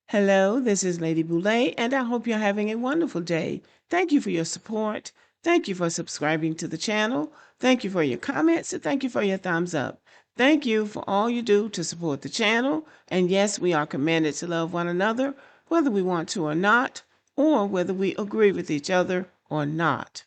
Hello, this is Lady Boulay, and I hope you're having a wonderful day. Thank you for your support. Thank you for subscribing to the channel. Thank you for your comments, and thank you for your thumbs up. Thank you for all you do to support the channel. And yes, we are commanded to love one another, whether we want to or not, or whether we agree with each other or not.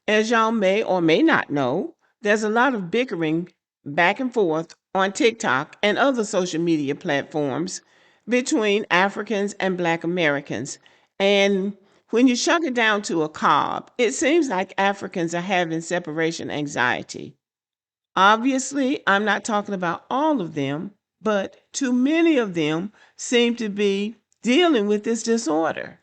As y'all may or may not know, there's a lot of bickering back and forth on TikTok and other social media platforms between Africans and Black Americans. And when you chuck it down to a cob, it seems like Africans are having separation anxiety. Obviously, I'm not talking about all of them, but too many of them seem to be dealing with this disorder.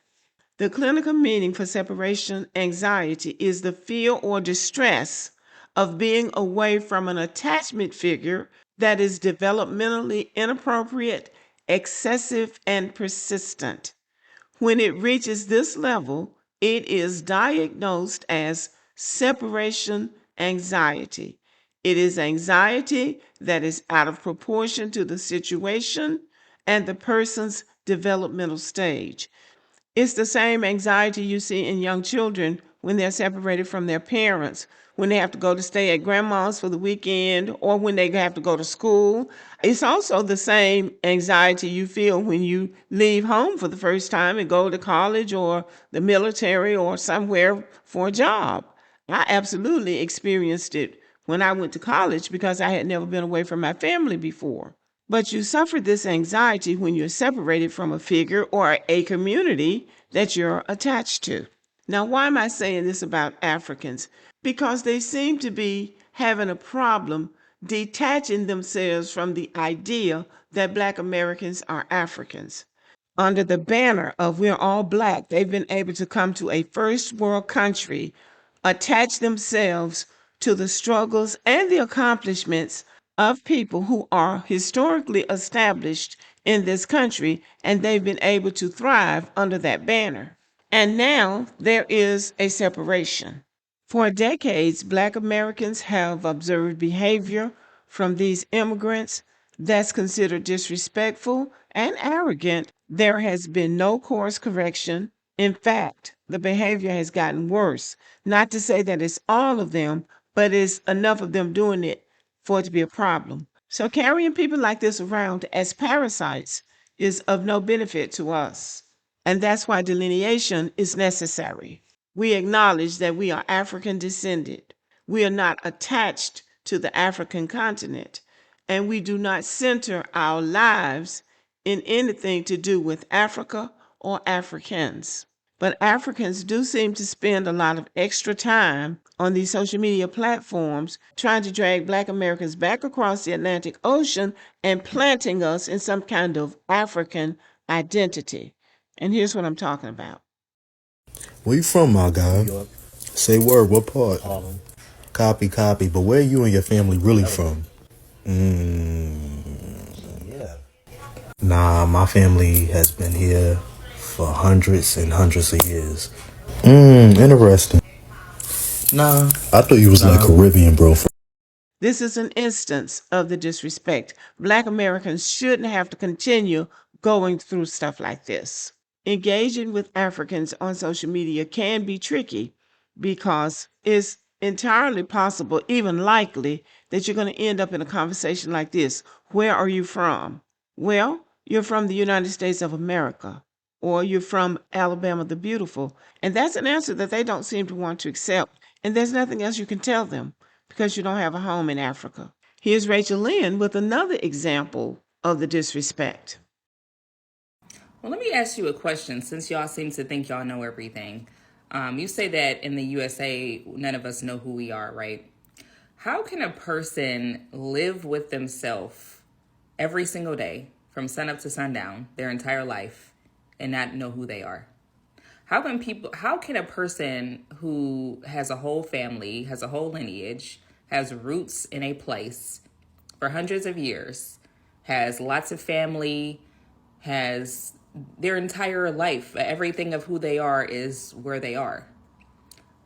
The clinical meaning for separation anxiety is the fear or distress of being away from an attachment figure that is developmentally inappropriate, excessive, and persistent. When it reaches this level, it is diagnosed as separation anxiety. It is anxiety that is out of proportion to the situation and the person's developmental stage. It's the same anxiety you see in young children when they're separated from their parents, when they have to go to stay at grandma's for the weekend, or when they have to go to school. It's also the same anxiety you feel when you leave home for the first time and go to college or the military or somewhere for a job. I absolutely experienced it when I went to college because I had never been away from my family before. But you suffer this anxiety when you're separated from a figure or a community that you're attached to. Now, why am I saying this about Africans? Because they seem to be having a problem detaching themselves from the idea that Black Americans are Africans. Under the banner of We're All Black, they've been able to come to a first world country, attach themselves to the struggles and the accomplishments of people who are historically established in this country, and they've been able to thrive under that banner. And now there is a separation. For decades, Black Americans have observed behavior from these immigrants that's considered disrespectful and arrogant. There has been no course correction. In fact, the behavior has gotten worse. Not to say that it's all of them, but it's enough of them doing it for it to be a problem. So carrying people like this around as parasites is of no benefit to us. And that's why delineation is necessary. We acknowledge that we are African descended. We are not attached to the African continent, and we do not center our lives in anything to do with Africa or Africans. But Africans do seem to spend a lot of extra time on these social media platforms trying to drag Black Americans back across the Atlantic Ocean and planting us in some kind of African identity. And here's what I'm talking about. Where you from, my guy? New York, Say word, what part? Harlem. Copy. But where you and your family really from? Yeah. Nah, my family has been here for hundreds and hundreds of years. Interesting. Nah. I thought you was like Caribbean, bro. This is an instance of the disrespect. Black Americans shouldn't have to continue going through stuff like this. Engaging with Africans on social media can be tricky because it's entirely possible, even likely, that you're going to end up in a conversation like this. Where are you from? Well, you're from the United States of America, or you're from Alabama the Beautiful. And that's an answer that they don't seem to want to accept. And there's nothing else you can tell them because you don't have a home in Africa. Here's Rachel Lynn with another example of the disrespect. Well, let me ask you a question since y'all seem to think y'all know everything. You say that in the USA, none of us know who we are, right? How can a person live with themselves every single day from sunup to sundown, their entire life, and not know who they are? How can a person who has a whole family, has a whole lineage, has roots in a place for hundreds of years, has lots of family, has their entire life, everything of who they are is where they are?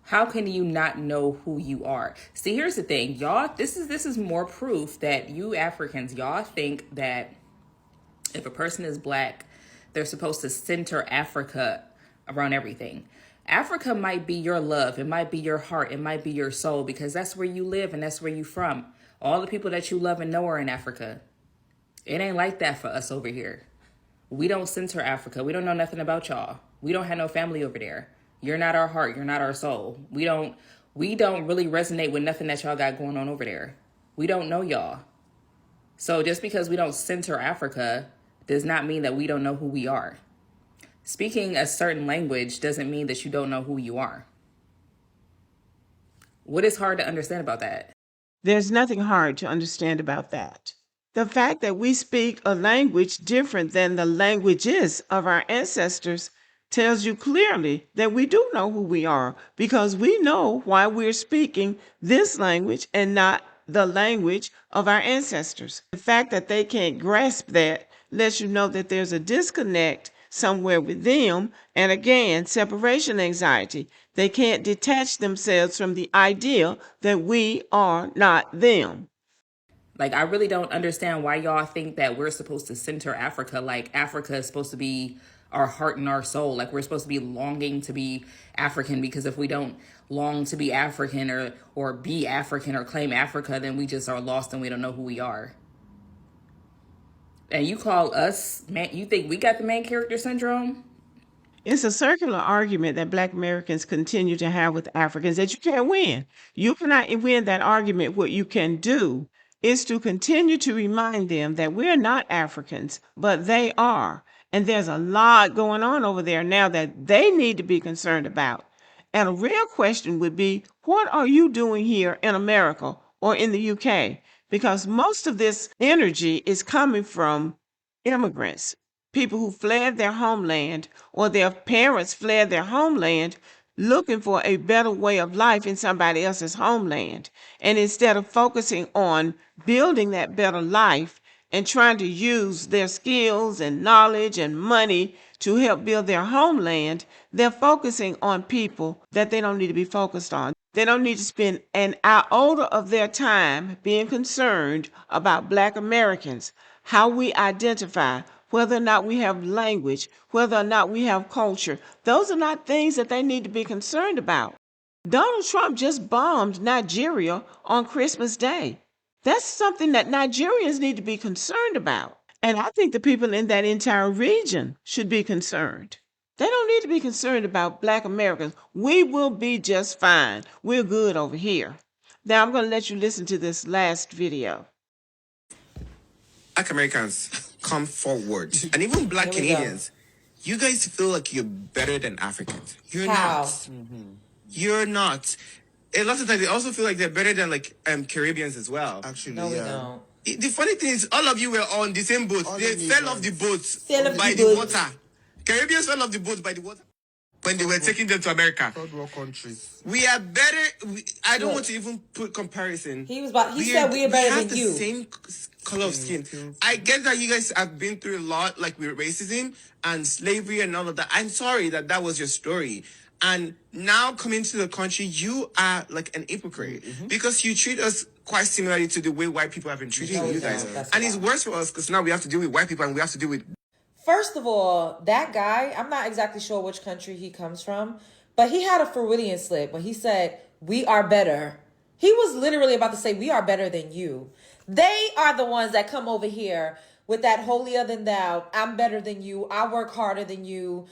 How can you not know who you are? See, here's the thing, y'all. This is more proof that you Africans, y'all think that if a person is black, they're supposed to center Africa around everything. Africa might be your love. It might be your heart. It might be your soul, because that's where you live and that's where you're from. All the people that you love and know are in Africa. It ain't like that for us over here. We don't center Africa. We don't know nothing about y'all. We don't have no family over there. You're not our heart. You're not our soul. We don't really resonate with nothing that y'all got going on over there. We don't know y'all. So just because we don't center Africa does not mean that we don't know who we are. Speaking a certain language doesn't mean that you don't know who you are. What is hard to understand about that? There's nothing hard to understand about that. The fact that we speak a language different than the languages of our ancestors tells you clearly that we do know who we are, because we know why we're speaking this language and not the language of our ancestors. The fact that they can't grasp that lets you know that there's a disconnect somewhere with them. And again, separation anxiety. They can't detach themselves from the idea that we are not them. Like, I really don't understand why y'all think that we're supposed to center Africa. Like, Africa is supposed to be our heart and our soul. Like, we're supposed to be longing to be African, because if we don't long to be African or be African or claim Africa, then we just are lost and we don't know who we are. And you call us, man, you think we got the main character syndrome? It's a circular argument that Black Americans continue to have with Africans that you can't win. You cannot win that argument. What you can do is to continue to remind them that we're not Africans, but they are. And there's a lot going on over there now that they need to be concerned about. And a real question would be, what are you doing here in America or in the UK? Because most of this energy is coming from immigrants, people who fled their homeland, or their parents fled their homeland looking for a better way of life in somebody else's homeland. And instead of focusing on building that better life and trying to use their skills and knowledge and money to help build their homeland, they're focusing on people that they don't need to be focused on. They don't need to spend an iota of their time being concerned about Black Americans, how we identify, whether or not we have language, whether or not we have culture. Those are not things that they need to be concerned about. Donald Trump just bombed Nigeria on Christmas Day. That's something that Nigerians need to be concerned about. And I think the people in that entire region should be concerned. They don't need to be concerned about Black Americans. We will be just fine. We're good over here. Now I'm going to let you listen to this last video. Black Americans come forward, and even Black Canadians, you guys feel like you're better than Africans. You're How? not. You're not. A lot of times they also feel like they're better than Caribbeans as well. Actually, No, we yeah. don't. The funny thing is, all of you were on the same boat. All They of you fell guys. off the boat Fell off by the the boat. water. Caribbeans fell off the boat by the water when they were taking them to America. Third world countries. We are better. I don't Look. want to even put comparison. He said we are better have than the you. same color of skin. I get that you guys have been through a lot, like with racism and slavery and all of that. I'm sorry that was your story. And now coming to the country, you are like an hypocrite because you treat us quite similarly to the way white people have been treating No, we you guys. don't. That's And a it's lie. worse for us because now we have to deal with white people and we have to deal with. First of all, that guy, I'm not exactly sure which country he comes from, but he had a Freudian slip when he said, we are better. He was literally about to say, we are better than you. They are the ones that come over here with that holier than thou. I'm better than you. I work harder than you.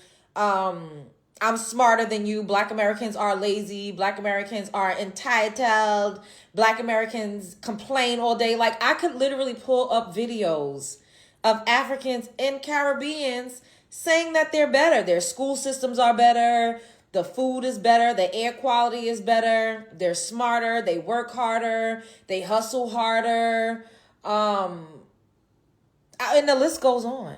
I'm smarter than you. Black Americans are lazy. Black Americans are entitled. Black Americans complain all day. Like, I could literally pull up videos of Africans and Caribbeans saying that they're better. Their school systems are better. The food is better. The air quality is better. They're smarter. They work harder. They hustle harder. And the list goes on.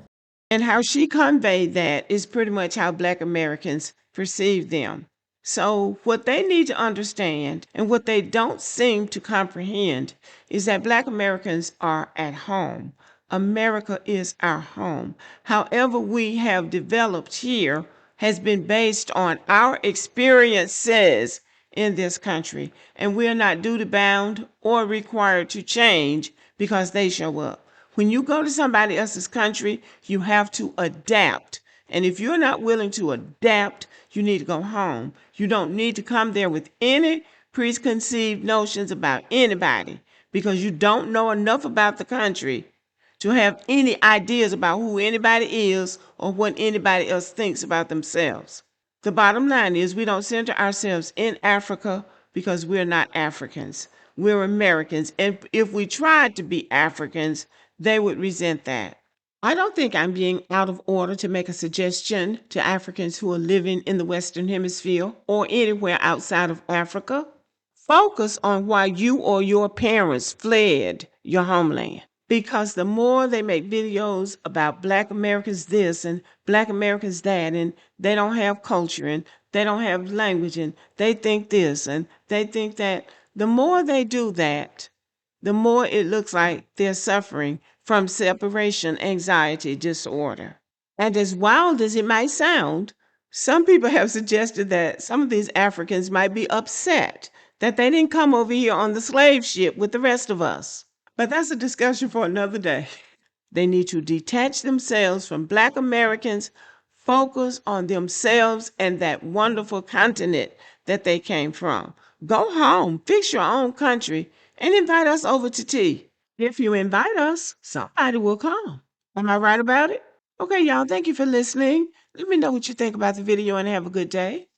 And how she conveyed that is pretty much how Black Americans perceive them. So, what they need to understand and what they don't seem to comprehend is that Black Americans are at home. America is our home. However, we have developed here has been based on our experiences in this country, and we are not duty bound or required to change because they show up. When you go to somebody else's country, you have to adapt. And if you're not willing to adapt, you need to go home. You don't need to come there with any preconceived notions about anybody because you don't know enough about the country to have any ideas about who anybody is or what anybody else thinks about themselves. The bottom line is we don't center ourselves in Africa because we're not Africans. We're Americans. And if we tried to be Africans, they would resent that. I don't think I'm being out of order to make a suggestion to Africans who are living in the Western Hemisphere or anywhere outside of Africa. Focus on why you or your parents fled your homeland. Because the more they make videos about Black Americans this and Black Americans that, and they don't have culture and they don't have language and they think this and they think that, the more they do that, the more it looks like they're suffering from separation anxiety disorder. And as wild as it might sound, some people have suggested that some of these Africans might be upset that they didn't come over here on the slave ship with the rest of us. But that's a discussion for another day. They need to detach themselves from Black Americans, focus on themselves and that wonderful continent that they came from. Go home, fix your own country, and invite us over to tea. If you invite us, somebody will come. Am I right about it? Okay, y'all, thank you for listening. Let me know what you think about the video and have a good day.